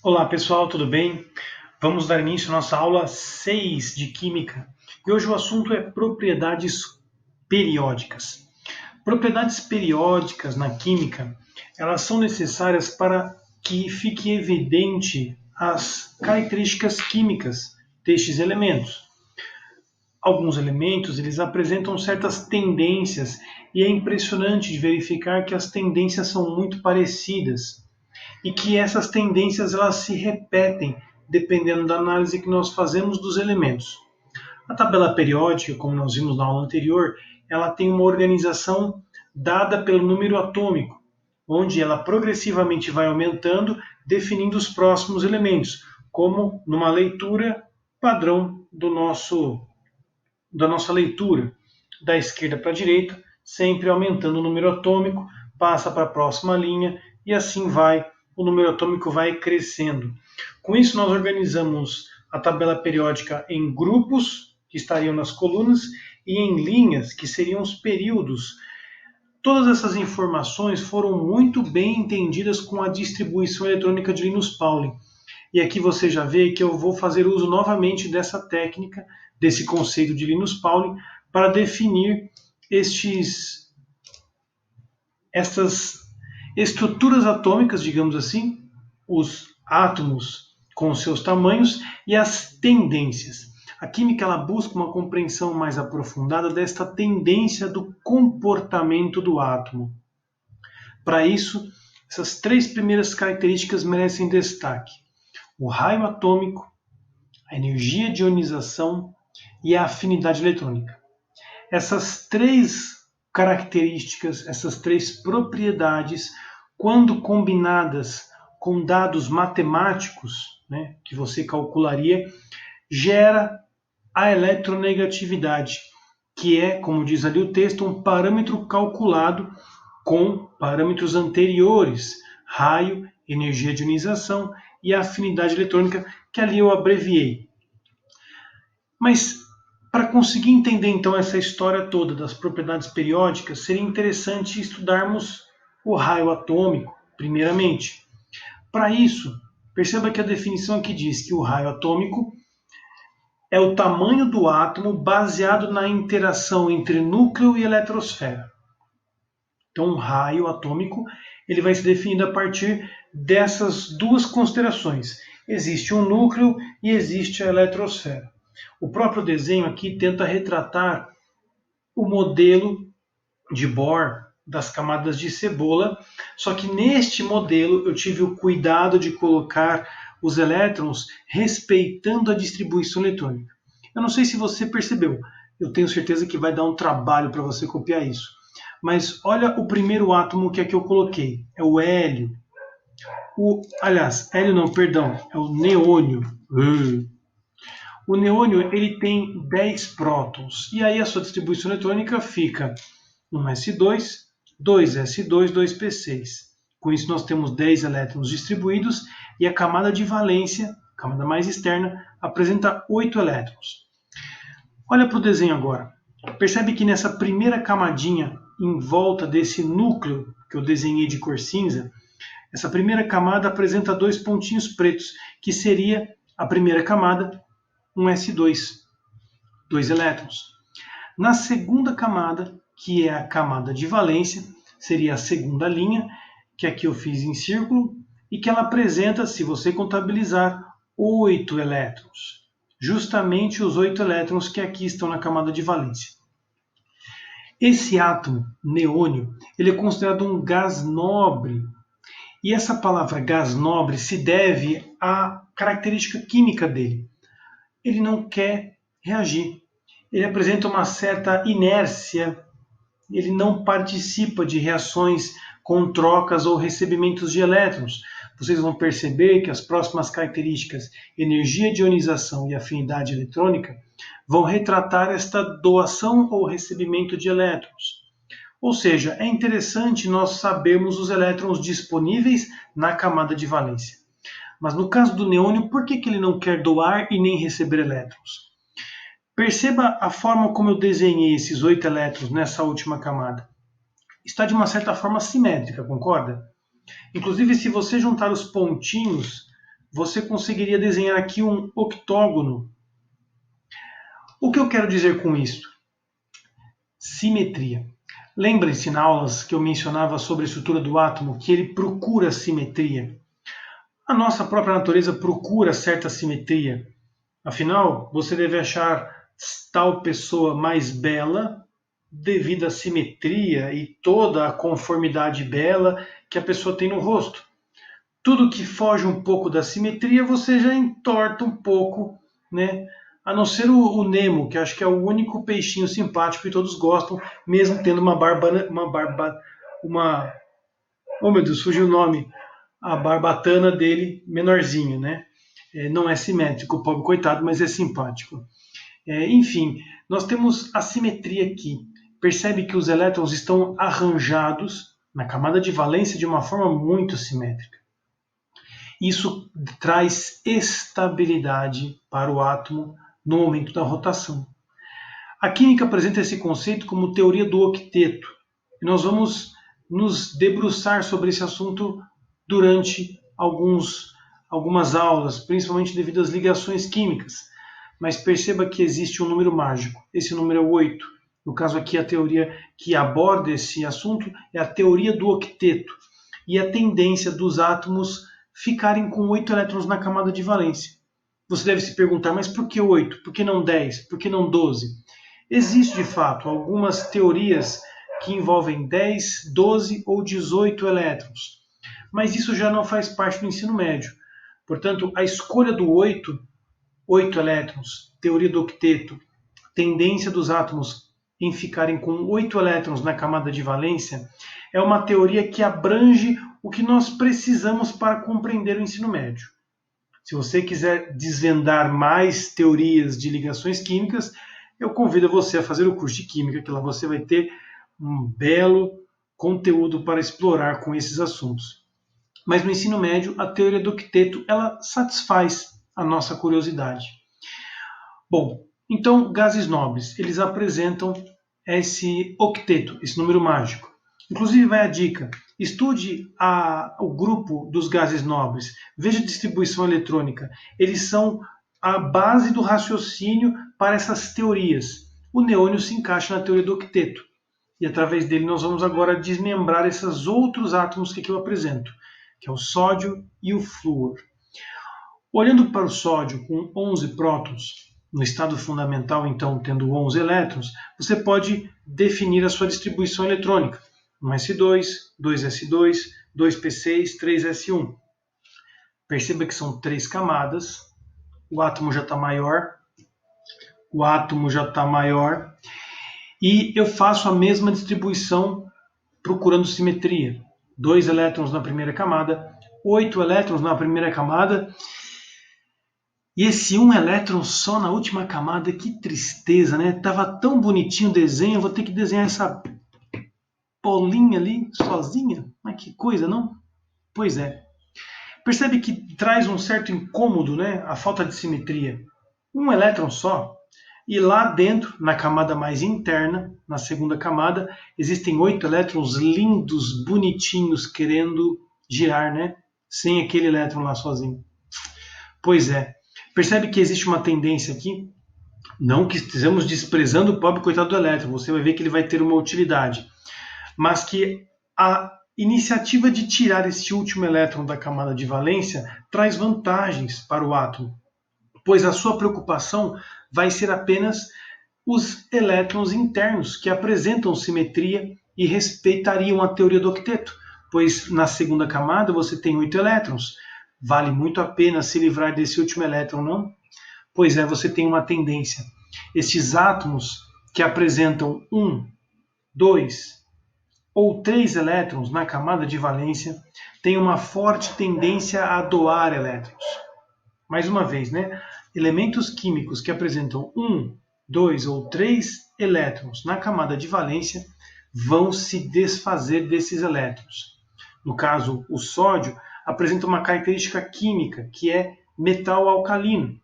Olá pessoal, tudo bem? Vamos dar início à nossa aula 6 de Química e hoje o assunto é propriedades periódicas. Propriedades periódicas na Química, elas são necessárias para que fique evidente as características químicas destes elementos. Alguns elementos eles apresentam certas tendências e é impressionante de verificar que as tendências são muito parecidas e que essas tendências elas se repetem dependendo da análise que nós fazemos dos elementos. A tabela periódica, como nós vimos na aula anterior, ela tem uma organização dada pelo número atômico, onde ela progressivamente vai aumentando, definindo os próximos elementos, como numa leitura padrão da nossa leitura, da esquerda para a direita, sempre aumentando o número atômico, passa para a próxima linha e assim vai, o número atômico vai crescendo. Com isso, nós organizamos a tabela periódica em grupos, que estariam nas colunas, e em linhas, que seriam os períodos. Todas essas informações foram muito bem entendidas com a distribuição eletrônica de Linus Pauling. E aqui você já vê que eu vou fazer uso novamente dessa técnica, desse conceito de Linus Pauling, para definir essas estruturas atômicas, digamos assim, os átomos com seus tamanhos e as tendências. A química ela busca uma compreensão mais aprofundada desta tendência do comportamento do átomo. Para isso, essas três primeiras características merecem destaque: o raio atômico, a energia de ionização e a afinidade eletrônica. Essas três características, essas três propriedades, quando combinadas com dados matemáticos, que você calcularia, gera a eletronegatividade, que é, como diz ali o texto, um parâmetro calculado com parâmetros anteriores, raio, energia de ionização e a afinidade eletrônica, que ali eu abreviei. Mas para conseguir entender então essa história toda das propriedades periódicas, seria interessante estudarmos o raio atômico, primeiramente. Para isso, perceba que a definição aqui diz que o raio atômico é o tamanho do átomo baseado na interação entre núcleo e eletrosfera. Então, um raio atômico ele vai ser definido a partir dessas duas considerações. Existe um núcleo e existe a eletrosfera. O próprio desenho aqui tenta retratar o modelo de Bohr das camadas de cebola, só que neste modelo eu tive o cuidado de colocar os elétrons respeitando a distribuição eletrônica. Eu não sei se você percebeu, eu tenho certeza que vai dar um trabalho para você copiar isso. Mas olha o primeiro átomo que aqui eu coloquei, é o hélio. Hélio não, perdão, é o neônio. O neônio ele tem 10 prótons, e aí a sua distribuição eletrônica fica 1s2, 2s2, 2p6. Com isso nós temos 10 elétrons distribuídos e a camada de valência, a camada mais externa, apresenta 8 elétrons. Olha para o desenho agora. Percebe que nessa primeira camadinha, em volta desse núcleo que eu desenhei de cor cinza, essa primeira camada apresenta 2 pontinhos pretos, que seria a primeira camada, 1s2, 2 elétrons. Na segunda camada, que é a camada de valência, seria a segunda linha, que aqui eu fiz em círculo, e que ela apresenta, se você contabilizar, 8 elétrons. Justamente os 8 elétrons que aqui estão na camada de valência. Esse átomo, neônio, ele é considerado um gás nobre. E essa palavra gás nobre se deve à característica química dele. Ele não quer reagir. Ele apresenta uma certa inércia. Ele não participa de reações com trocas ou recebimentos de elétrons. Vocês vão perceber que as próximas características, energia de ionização e afinidade eletrônica, vão retratar esta doação ou recebimento de elétrons. Ou seja, é interessante nós sabermos os elétrons disponíveis na camada de valência. Mas no caso do neônio, por que ele não quer doar e nem receber elétrons? Perceba a forma como eu desenhei esses 8 elétrons nessa última camada. Está de uma certa forma simétrica, concorda? Inclusive, se você juntar os pontinhos você conseguiria desenhar aqui um octógono. O que eu quero dizer com isso? Simetria. Lembrem-se nas aulas que eu mencionava sobre a estrutura do átomo que ele procura simetria. A nossa própria natureza procura certa simetria. Afinal, você deve achar tal pessoa mais bela devido à simetria e toda a conformidade bela que a pessoa tem no rosto. Tudo que foge um pouco da simetria, você já entorta um pouco, né? A não ser o Nemo, que acho que é o único peixinho simpático que todos gostam, mesmo tendo oh meu Deus, fugiu o nome, a barbatana dele menorzinho, né? Não é simétrico, o pobre coitado, mas é simpático. Enfim, nós temos a simetria aqui. Percebe que os elétrons estão arranjados na camada de valência de uma forma muito simétrica. Isso traz estabilidade para o átomo no momento da rotação. A química apresenta esse conceito como teoria do octeto. E nós vamos nos debruçar sobre esse assunto durante algumas aulas, principalmente devido às ligações químicas. Mas perceba que existe um número mágico. Esse número é o 8. No caso aqui, a teoria que aborda esse assunto é a teoria do octeto e a tendência dos átomos ficarem com 8 elétrons na camada de valência. Você deve se perguntar, mas por que 8? Por que não 10? Por que não 12? Existe, de fato, algumas teorias que envolvem 10, 12 ou 18 elétrons, mas isso já não faz parte do ensino médio. Portanto, a escolha do 8 elétrons, teoria do octeto, tendência dos átomos em ficarem com 8 elétrons na camada de valência, é uma teoria que abrange o que nós precisamos para compreender o ensino médio. Se você quiser desvendar mais teorias de ligações químicas, eu convido você a fazer o curso de Química, que lá você vai ter um belo conteúdo para explorar com esses assuntos. Mas no ensino médio, a teoria do octeto, ela satisfaz a nossa curiosidade. Bom, então, gases nobres, eles apresentam esse octeto, esse número mágico. Inclusive, vai a dica, estude o grupo dos gases nobres, veja a distribuição eletrônica. Eles são a base do raciocínio para essas teorias. O neônio se encaixa na teoria do octeto. E através dele nós vamos agora desmembrar esses outros átomos que aqui eu apresento, que é o sódio e o flúor. Olhando para o sódio com 11 prótons, no estado fundamental, então, tendo 11 elétrons, você pode definir a sua distribuição eletrônica. 1s2, 2s2, 2p6, 3s1. Perceba que são 3 camadas. O átomo já está maior. E eu faço a mesma distribuição procurando simetria. 2 elétrons na primeira camada, 8 elétrons na primeira camada. E esse 1 elétron só na última camada, que tristeza, né? Tava tão bonitinho o desenho, eu vou ter que desenhar essa bolinha ali sozinha. Mas que coisa, não? Pois é. Percebe que traz um certo incômodo, né? A falta de simetria. 1 elétron só. E lá dentro, na camada mais interna, na segunda camada, existem 8 elétrons lindos, bonitinhos, querendo girar, né? Sem aquele elétron lá sozinho. Pois é. Percebe que existe uma tendência aqui? Não que estejamos desprezando o pobre coitado do elétron, você vai ver que ele vai ter uma utilidade. Mas que a iniciativa de tirar esse último elétron da camada de valência traz vantagens para o átomo, pois a sua preocupação vai ser apenas os elétrons internos, que apresentam simetria e respeitariam a teoria do octeto, pois na segunda camada você tem 8 elétrons. Vale muito a pena se livrar desse último elétron, não? Pois é, você tem uma tendência. Estes átomos que apresentam 1, 2 ou 3 elétrons na camada de valência têm uma forte tendência a doar elétrons. Mais uma vez, né? Elementos químicos que apresentam 1, 2 ou 3 elétrons na camada de valência vão se desfazer desses elétrons. No caso, o sódio apresenta uma característica química, que é metal alcalino.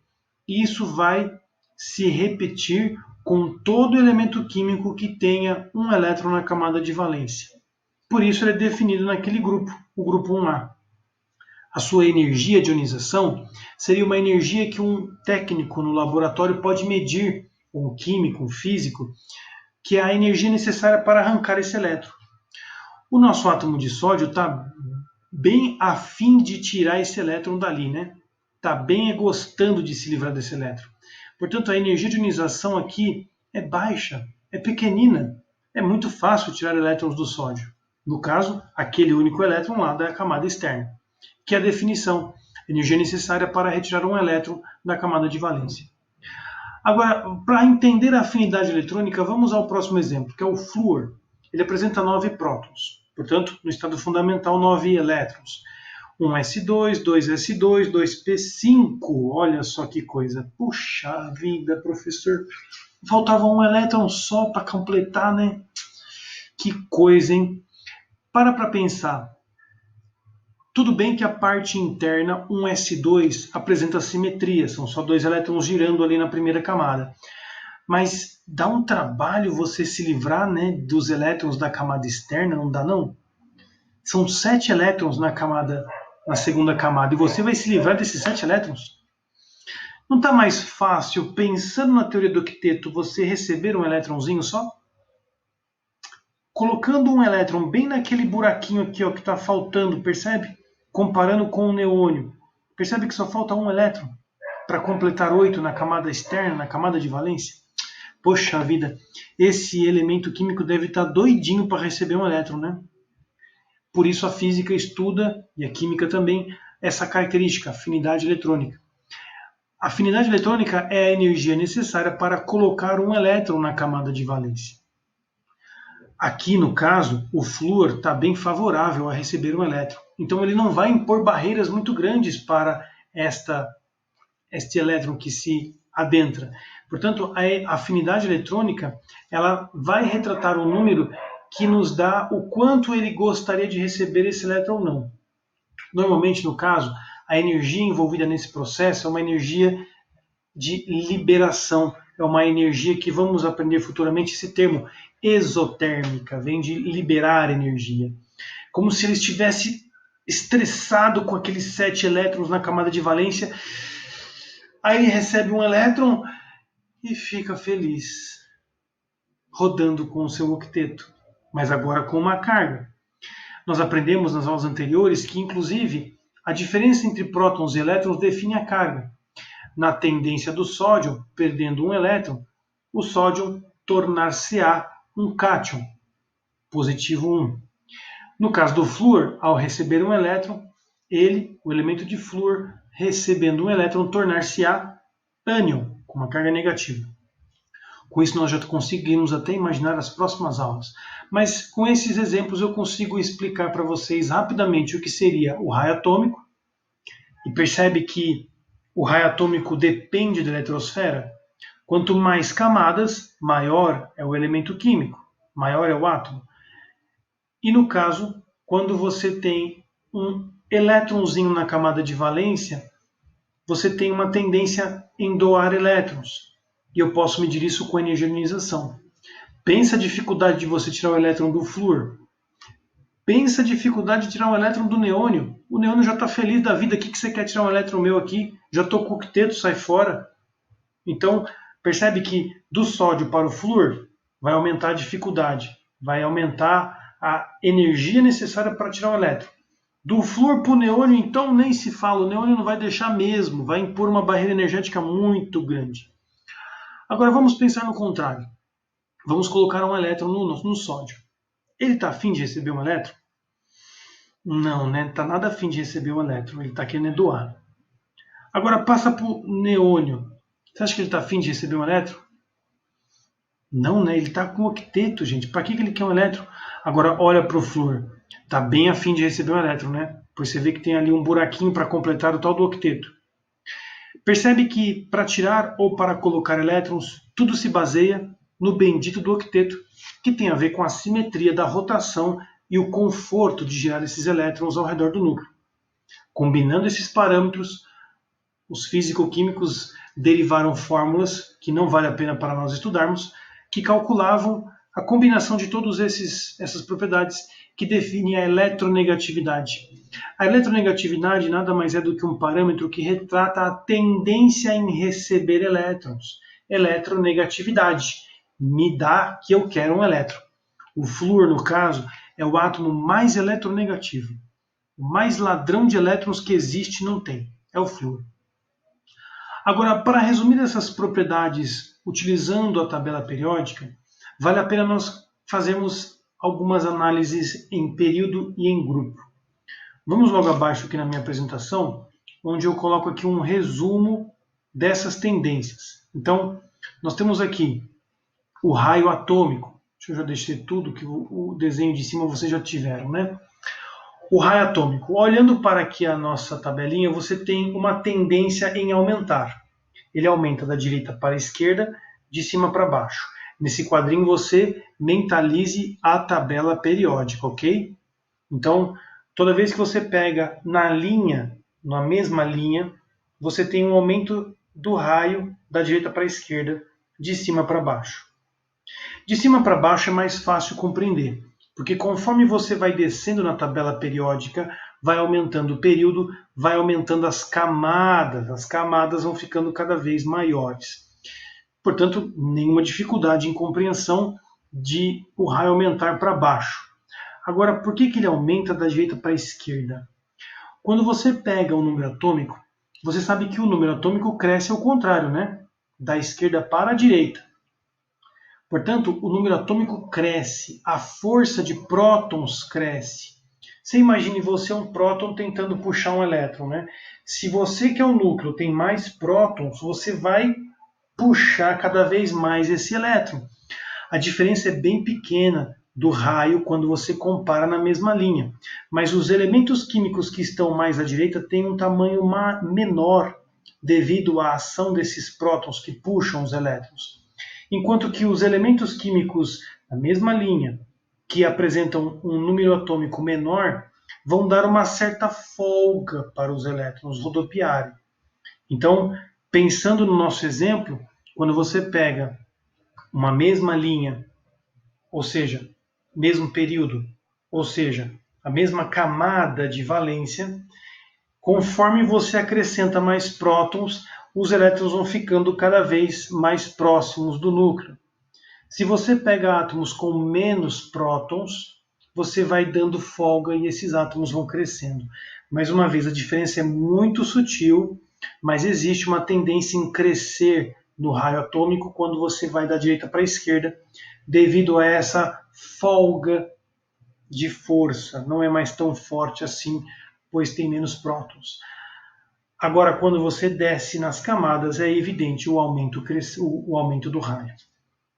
E isso vai se repetir com todo elemento químico que tenha um elétron na camada de valência. Por isso ele é definido naquele grupo, o grupo 1A. a sua energia de ionização seria uma energia que um técnico no laboratório pode medir, um químico, um físico, que é a energia necessária para arrancar esse elétron. O nosso átomo de sódio está bem a fim de tirar esse elétron dali, né? Está bem gostando de se livrar desse elétron. Portanto, a energia de ionização aqui é baixa, é pequenina. É muito fácil tirar elétrons do sódio. No caso, aquele único elétron lá da camada externa, que é a definição, energia necessária para retirar um elétron da camada de valência. Agora, para entender a afinidade eletrônica, vamos ao próximo exemplo, que é o flúor. Ele apresenta 9 prótons, portanto, no estado fundamental, 9 elétrons. 1s2, 2s2, 2p5, olha só que coisa. Puxa vida, professor, faltava um elétron só para completar, né? Que coisa, hein? Para pensar. Tudo bem que a parte interna, 1s2, apresenta simetria, são só 2 elétrons girando ali na primeira camada. Mas dá um trabalho você se livrar, né, dos elétrons da camada externa, não dá não? São 7 elétrons na segunda camada, e você vai se livrar desses 7 elétrons? Não está mais fácil, pensando na teoria do octeto, você receber um elétronzinho só? Colocando um elétron bem naquele buraquinho aqui ó, que está faltando, percebe? Comparando com o neônio. Percebe que só falta um elétron para completar 8 na camada externa, na camada de valência? Poxa vida, esse elemento químico deve estar doidinho para receber um elétron, né? Por isso a física estuda, e a química também, essa característica, afinidade eletrônica. A afinidade eletrônica é a energia necessária para colocar um elétron na camada de valência. Aqui, no caso, o flúor está bem favorável a receber um elétron. Então, ele não vai impor barreiras muito grandes para este elétron que se adentra. Portanto, a afinidade eletrônica ela vai retratar um número que nos dá o quanto ele gostaria de receber esse elétron ou não. Normalmente, no caso, a energia envolvida nesse processo é uma energia de liberação. É uma energia que vamos aprender futuramente esse termo, exotérmica, vem de liberar energia. Como se ele estivesse estressado com aqueles 7 elétrons na camada de valência, aí ele recebe um elétron e fica feliz, rodando com o seu octeto, mas agora com uma carga. Nós aprendemos nas aulas anteriores que, inclusive, a diferença entre prótons e elétrons define a carga. Na tendência do sódio, perdendo um elétron, o sódio tornar-se-á um cátion, positivo 1. No caso do flúor, ao receber um elétron, ele, o elemento de flúor, recebendo um elétron, tornar-se-á ânion, com uma carga negativa. Com isso nós já conseguimos até imaginar as próximas aulas. Mas com esses exemplos eu consigo explicar para vocês rapidamente o que seria o raio atômico. E percebe que o raio atômico depende da eletrosfera? Quanto mais camadas, maior é o elemento químico, maior é o átomo. E no caso, quando você tem um elétronzinho na camada de valência, você tem uma tendência em doar elétrons. E eu posso medir isso com energia de ionização. Pensa a dificuldade de você tirar o elétron do flúor. Pensa a dificuldade de tirar um elétron do neônio. O neônio já está feliz da vida. O que você quer tirar um elétron meu aqui? Já estou com o octeto, sai fora. Então, percebe que do sódio para o flúor vai aumentar a dificuldade. Vai aumentar a energia necessária para tirar o elétron. Do flúor para o neônio, então, nem se fala. O neônio não vai deixar mesmo. Vai impor uma barreira energética muito grande. Agora, vamos pensar no contrário. Vamos colocar um elétron no sódio. Ele está afim de receber um elétron? Não, né? Está nada afim de receber um elétron. Ele está querendo doar. Agora passa para o neônio. Você acha que ele está afim de receber um elétron? Não, né? Ele está com octeto, gente. Para que ele quer um elétron? Agora olha para o flúor. Está bem afim de receber um elétron, né? Pois você vê que tem ali um buraquinho para completar o tal do octeto. Percebe que para tirar ou para colocar elétrons, tudo se baseia no bendito do octeto, que tem a ver com a simetria da rotação e o conforto de girar esses elétrons ao redor do núcleo. Combinando esses parâmetros, os físico-químicos derivaram fórmulas, que não vale a pena para nós estudarmos, que calculavam a combinação de todas essas propriedades que define a eletronegatividade. A eletronegatividade nada mais é do que um parâmetro que retrata a tendência em receber elétrons. Eletronegatividade me dá que eu quero um elétron. O flúor, no caso, é o átomo mais eletronegativo. O mais ladrão de elétrons que existe não tem. É o flúor. Agora, para resumir essas propriedades utilizando a tabela periódica, vale a pena nós fazermos algumas análises em período e em grupo. Vamos logo abaixo aqui na minha apresentação, onde eu coloco aqui um resumo dessas tendências. Então, nós temos aqui o raio atômico. Deixa eu já deixar tudo, que o desenho de cima vocês já tiveram, né? O raio atômico. Olhando para aqui a nossa tabelinha, você tem uma tendência em aumentar. Ele aumenta da direita para a esquerda, de cima para baixo. Nesse quadrinho você mentalize a tabela periódica, ok? Então, toda vez que você pega na mesma linha, você tem um aumento do raio da direita para a esquerda, de cima para baixo. De cima para baixo é mais fácil compreender, porque conforme você vai descendo na tabela periódica, vai aumentando o período, vai aumentando as camadas vão ficando cada vez maiores. Portanto, nenhuma dificuldade em compreensão de o raio aumentar para baixo. Agora, por que ele aumenta da direita para a esquerda? Quando você pega o número atômico, você sabe que o número atômico cresce ao contrário, né? Da esquerda para a direita. Portanto, o número atômico cresce, a força de prótons cresce. Você imagine você um próton tentando puxar um elétron, né? Se você que é o núcleo tem mais prótons, você vai puxar cada vez mais esse elétron. A diferença é bem pequena do raio quando você compara na mesma linha. Mas os elementos químicos que estão mais à direita têm um tamanho menor devido à ação desses prótons que puxam os elétrons. Enquanto que os elementos químicos na mesma linha, que apresentam um número atômico menor, vão dar uma certa folga para os elétrons rodopiarem. Então, pensando no nosso exemplo, quando você pega uma mesma linha, ou seja, mesmo período, ou seja, a mesma camada de valência, conforme você acrescenta mais prótons, os elétrons vão ficando cada vez mais próximos do núcleo. Se você pega átomos com menos prótons, você vai dando folga e esses átomos vão crescendo. Mais uma vez, a diferença é muito sutil, mas existe uma tendência em crescer no raio atômico quando você vai da direita para a esquerda, devido a essa folga de força. Não é mais tão forte assim, pois tem menos prótons. Agora, quando você desce nas camadas, é evidente o aumento do raio.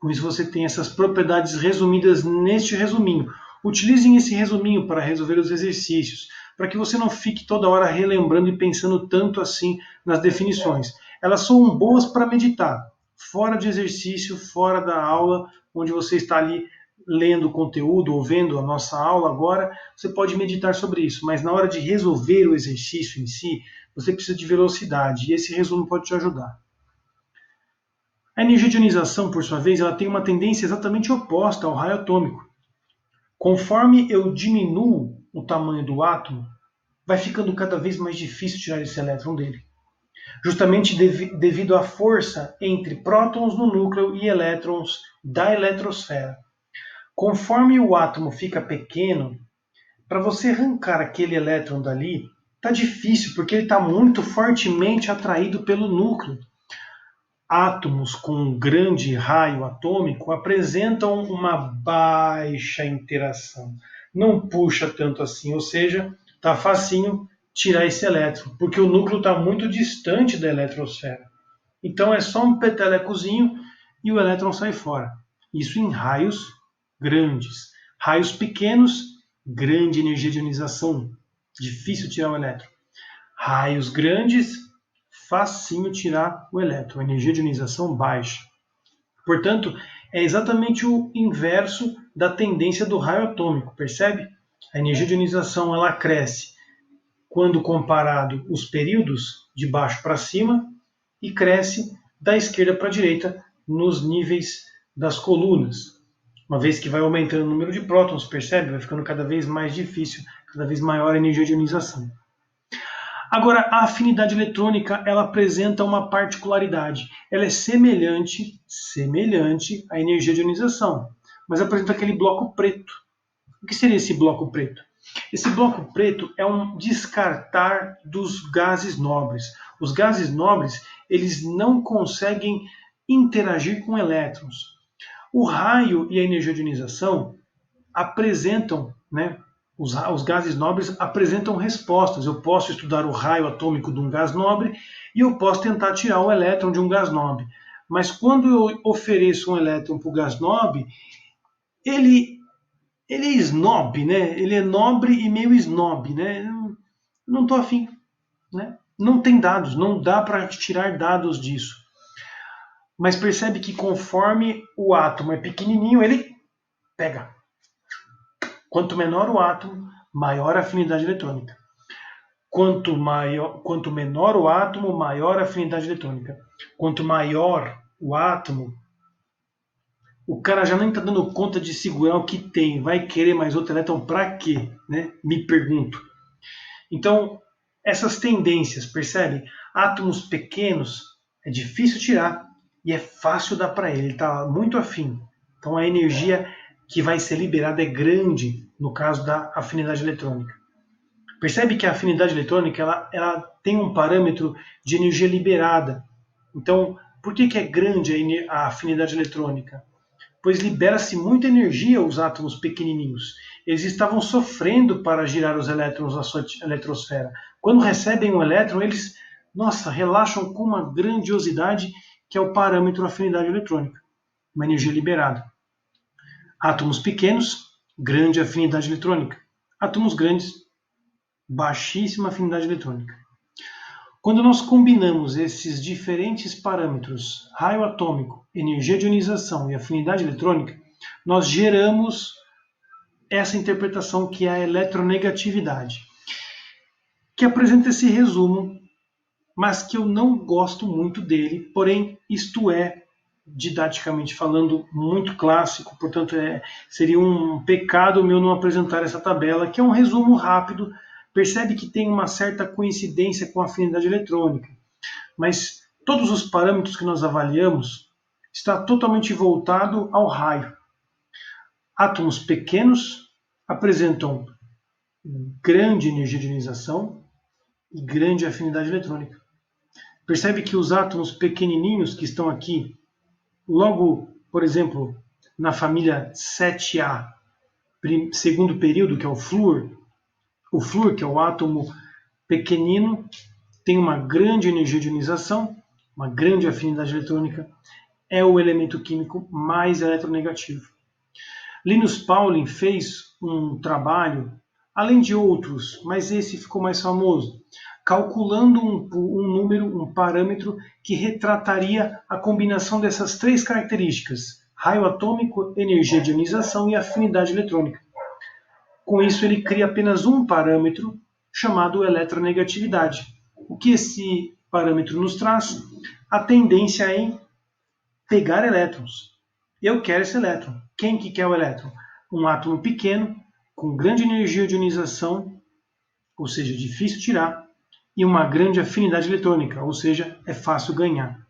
Com isso, você tem essas propriedades resumidas neste resuminho. Utilizem esse resuminho para resolver os exercícios, para que você não fique toda hora relembrando e pensando tanto assim nas definições. Elas são boas para meditar, fora de exercício, fora da aula, onde você está ali lendo o conteúdo ou vendo a nossa aula agora, você pode meditar sobre isso, mas na hora de resolver o exercício em si, você precisa de velocidade, e esse resumo pode te ajudar. A energia de ionização, por sua vez, ela tem uma tendência exatamente oposta ao raio atômico. Conforme eu diminuo o tamanho do átomo, vai ficando cada vez mais difícil tirar esse elétron dele. Justamente devido à força entre prótons no núcleo e elétrons da eletrosfera. Conforme o átomo fica pequeno, para você arrancar aquele elétron dali, está difícil, porque ele está muito fortemente atraído pelo núcleo. Átomos com grande raio atômico apresentam uma baixa interação. Não puxa tanto assim, ou seja, está facinho tirar esse elétron, porque o núcleo está muito distante da eletrosfera. Então é só um petelecozinho e o elétron sai fora. Isso em raios grandes. Raios pequenos, grande energia de ionização, difícil tirar o elétron. Raios grandes, facinho tirar o elétron, energia de ionização baixa. Portanto, é exatamente o inverso da tendência do raio atômico, percebe? A energia de ionização ela cresce quando comparado os períodos de baixo para cima e cresce da esquerda para a direita nos níveis das colunas. uma vez que vai aumentando o número de prótons, percebe? Vai ficando cada vez mais difícil, cada vez maior a energia de ionização. Agora, a afinidade eletrônica, ela apresenta uma particularidade. Ela é semelhante à energia de ionização, mas apresenta aquele bloco preto. O que seria esse bloco preto? Esse bloco preto é um descartar dos gases nobres. Os gases nobres, eles não conseguem interagir com elétrons. O raio e a energia de ionização apresentam, né, os gases nobres apresentam respostas. Eu posso estudar o raio atômico de um gás nobre e eu posso tentar tirar o elétron de um gás nobre. Mas quando eu ofereço um elétron para o gás nobre, ele é snob, né? Ele é nobre e meio snob, né? Não estou afim, né? Não tem dados, não dá para tirar dados disso. Mas percebe que conforme o átomo é pequenininho, ele pega. Quanto menor o átomo, maior a afinidade eletrônica. Quanto menor o átomo, maior a afinidade eletrônica. Quanto maior o átomo, o cara já nem está dando conta de segurar o que tem. Vai querer mais outro elétron para quê? Né? Me pergunto. Então, essas tendências, percebe? Átomos pequenos é difícil tirar e é fácil dar para ele. Ele está muito afim. Então, a energia que vai ser liberada é grande no caso da afinidade eletrônica. Percebe que a afinidade eletrônica ela tem um parâmetro de energia liberada. Então, por que é grande a afinidade eletrônica? Pois libera-se muita energia os átomos pequenininhos. Eles estavam sofrendo para girar os elétrons na sua eletrosfera. Quando recebem um elétron, eles, relaxam com uma grandiosidade que é o parâmetro afinidade eletrônica, uma energia liberada. Átomos pequenos, grande afinidade eletrônica. Átomos grandes, baixíssima afinidade eletrônica. Quando nós combinamos esses diferentes parâmetros, raio atômico, energia de ionização e afinidade eletrônica, nós geramos essa interpretação que é a eletronegatividade, que apresenta esse resumo, mas que eu não gosto muito dele, porém isto é, didaticamente falando, muito clássico, portanto seria um pecado meu não apresentar essa tabela, que é um resumo rápido. Percebe que tem uma certa coincidência com a afinidade eletrônica, mas todos os parâmetros que nós avaliamos está totalmente voltado ao raio. Átomos pequenos apresentam grande energia de ionização e grande afinidade eletrônica. Percebe que os átomos pequenininhos que estão aqui, logo, por exemplo, na família 7A, segundo período, que é o flúor, que é o átomo pequenino, tem uma grande energia de ionização, uma grande afinidade eletrônica, é o elemento químico mais eletronegativo. Linus Pauling fez um trabalho, além de outros, mas esse ficou mais famoso, calculando um parâmetro que retrataria a combinação dessas três características, raio atômico, energia de ionização e afinidade eletrônica. Com isso, ele cria apenas um parâmetro chamado eletronegatividade. O que esse parâmetro nos traz? A tendência em pegar elétrons. Eu quero esse elétron. Quem que quer o elétron? Um átomo pequeno, com grande energia de ionização, ou seja, difícil tirar, e uma grande afinidade eletrônica, ou seja, é fácil ganhar.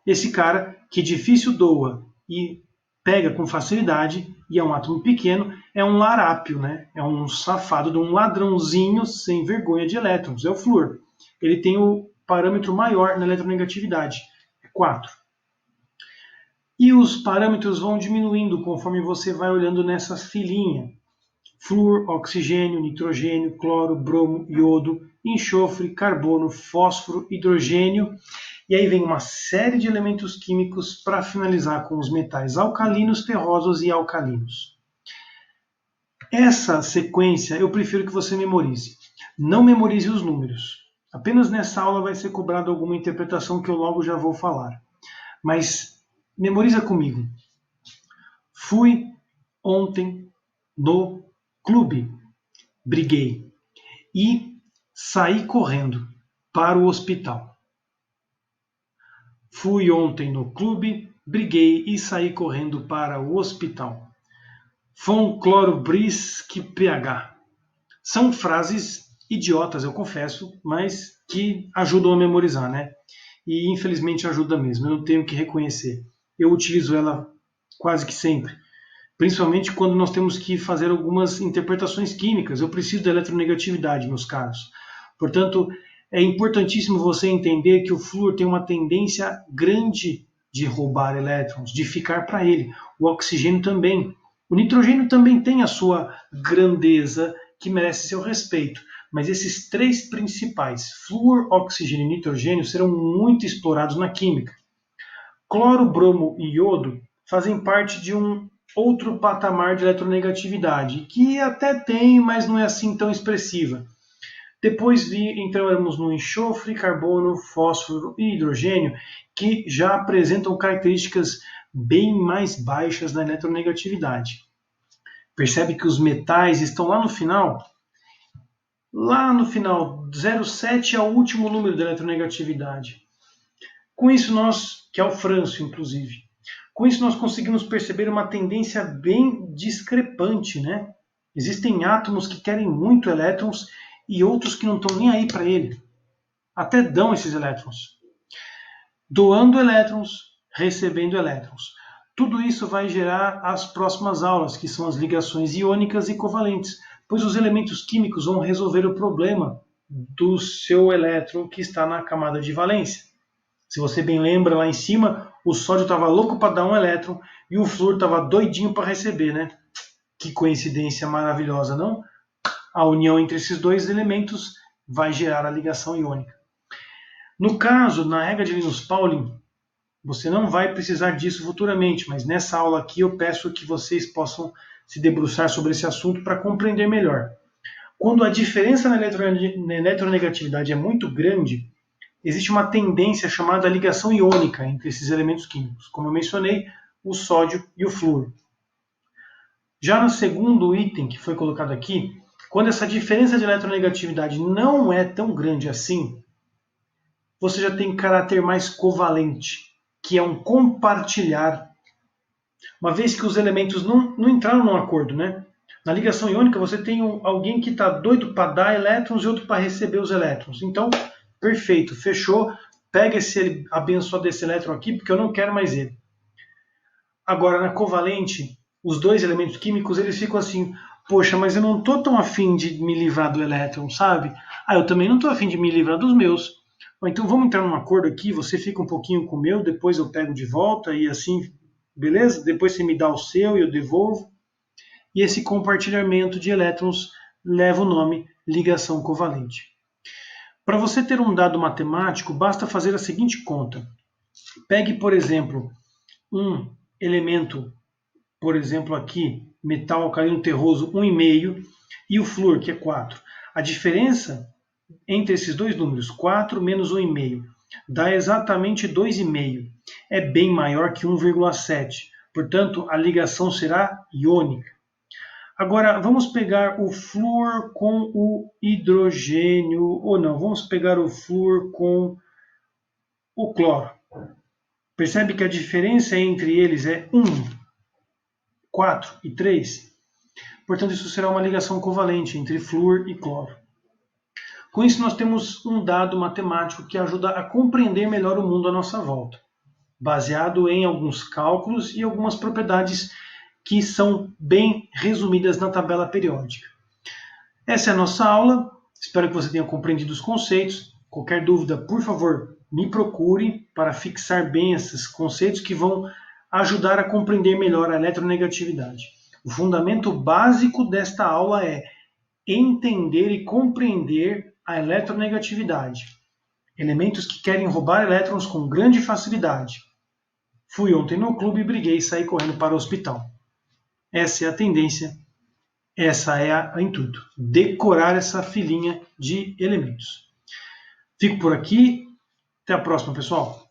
Esse cara que difícil doa e pega com facilidade, e é um átomo pequeno, é um larápio, né? É um safado de um ladrãozinho sem vergonha de elétrons, é o flúor. Ele tem o parâmetro maior na eletronegatividade, é 4. E os parâmetros vão diminuindo conforme você vai olhando nessa filinha. Flúor, oxigênio, nitrogênio, cloro, bromo, iodo, enxofre, carbono, fósforo, hidrogênio. E aí vem uma série de elementos químicos para finalizar com os metais alcalinos, terrosos e alcalinos. Essa sequência eu prefiro que você memorize. Não memorize os números. Apenas nessa aula vai ser cobrada alguma interpretação que eu logo já vou falar. Mas memoriza comigo. Fui ontem no clube, briguei e saí correndo para o hospital. Fui ontem no clube, briguei e saí correndo para o hospital. von Chlorobris que pH. São frases idiotas, eu confesso, mas que ajudam a memorizar, né? E infelizmente ajuda mesmo, eu não tenho que reconhecer. Eu utilizo ela quase que sempre, principalmente quando nós temos que fazer algumas interpretações químicas. Eu preciso da eletronegatividade, meus caros. Portanto, é importantíssimo você entender que o flúor tem uma tendência grande de roubar elétrons, de ficar para ele. O oxigênio também. O nitrogênio também tem a sua grandeza, que merece seu respeito. Mas esses três principais, flúor, oxigênio e nitrogênio, serão muito explorados na química. Cloro, bromo e iodo fazem parte de um outro patamar de eletronegatividade, que até tem, mas não é assim tão expressiva. Depois entramos no enxofre, carbono, fósforo e hidrogênio, que já apresentam características bem mais baixas na eletronegatividade. Percebe que os metais estão lá no final? Lá no final, 0,7 é o último número da eletronegatividade. Com isso que é o Frâncio, inclusive. Com isso nós conseguimos perceber uma tendência bem discrepante, né? Existem átomos que querem muito elétrons e outros que não estão nem aí para ele. Até dão esses elétrons. Doando elétrons, recebendo elétrons. Tudo isso vai gerar as próximas aulas, que são as ligações iônicas e covalentes, pois os elementos químicos vão resolver o problema do seu elétron que está na camada de valência. Se você bem lembra, lá em cima, o sódio estava louco para dar um elétron e o flúor estava doidinho para receber, né? Que coincidência maravilhosa, não? A união entre esses dois elementos vai gerar a ligação iônica. No caso, na regra de Linus Pauling, você não vai precisar disso futuramente, mas nessa aula aqui eu peço que vocês possam se debruçar sobre esse assunto para compreender melhor. Quando a diferença na eletronegatividade é muito grande, existe uma tendência chamada ligação iônica entre esses elementos químicos, como eu mencionei, o sódio e o flúor. Já no segundo item que foi colocado aqui, quando essa diferença de eletronegatividade não é tão grande assim, você já tem caráter mais covalente, que é um compartilhar. Uma vez que os elementos não entraram num acordo, né? Na ligação iônica você tem alguém que está doido para dar elétrons e outro para receber os elétrons. Então, perfeito, fechou. Pega esse abençoado desse elétron aqui, porque eu não quero mais ele. Agora, na covalente, os dois elementos químicos, eles ficam assim, poxa, mas eu não estou tão afim de me livrar do elétron, sabe? Eu também não estou afim de me livrar dos meus. Então vamos entrar num acordo aqui, você fica um pouquinho com o meu, depois eu pego de volta e assim, beleza? Depois você me dá o seu e eu devolvo. E esse compartilhamento de elétrons leva o nome ligação covalente. Para você ter um dado matemático, basta fazer a seguinte conta. Pegue, por exemplo, um elemento, por exemplo aqui, metal alcalino terroso 1,5 e o flúor, que é 4. A diferença entre esses dois números, 4 menos 1,5, dá exatamente 2,5. É bem maior que 1,7. Portanto, a ligação será iônica. Agora, vamos pegar o flúor com o hidrogênio, ou não, vamos pegar o flúor com o cloro. Percebe que a diferença entre eles é 1, 4 e 3? Portanto, isso será uma ligação covalente entre flúor e cloro. Com isso, nós temos um dado matemático que ajuda a compreender melhor o mundo à nossa volta, baseado em alguns cálculos e algumas propriedades que são bem resumidas na tabela periódica. Essa é a nossa aula, espero que você tenha compreendido os conceitos. Qualquer dúvida, por favor, me procure para fixar bem esses conceitos que vão ajudar a compreender melhor a eletronegatividade. O fundamento básico desta aula é entender e compreender a eletronegatividade. Elementos que querem roubar elétrons com grande facilidade. Fui ontem no clube e briguei e saí correndo para o hospital. Essa é a tendência, essa é o intuito. Decorar essa filinha de elementos. Fico por aqui. Até a próxima, pessoal.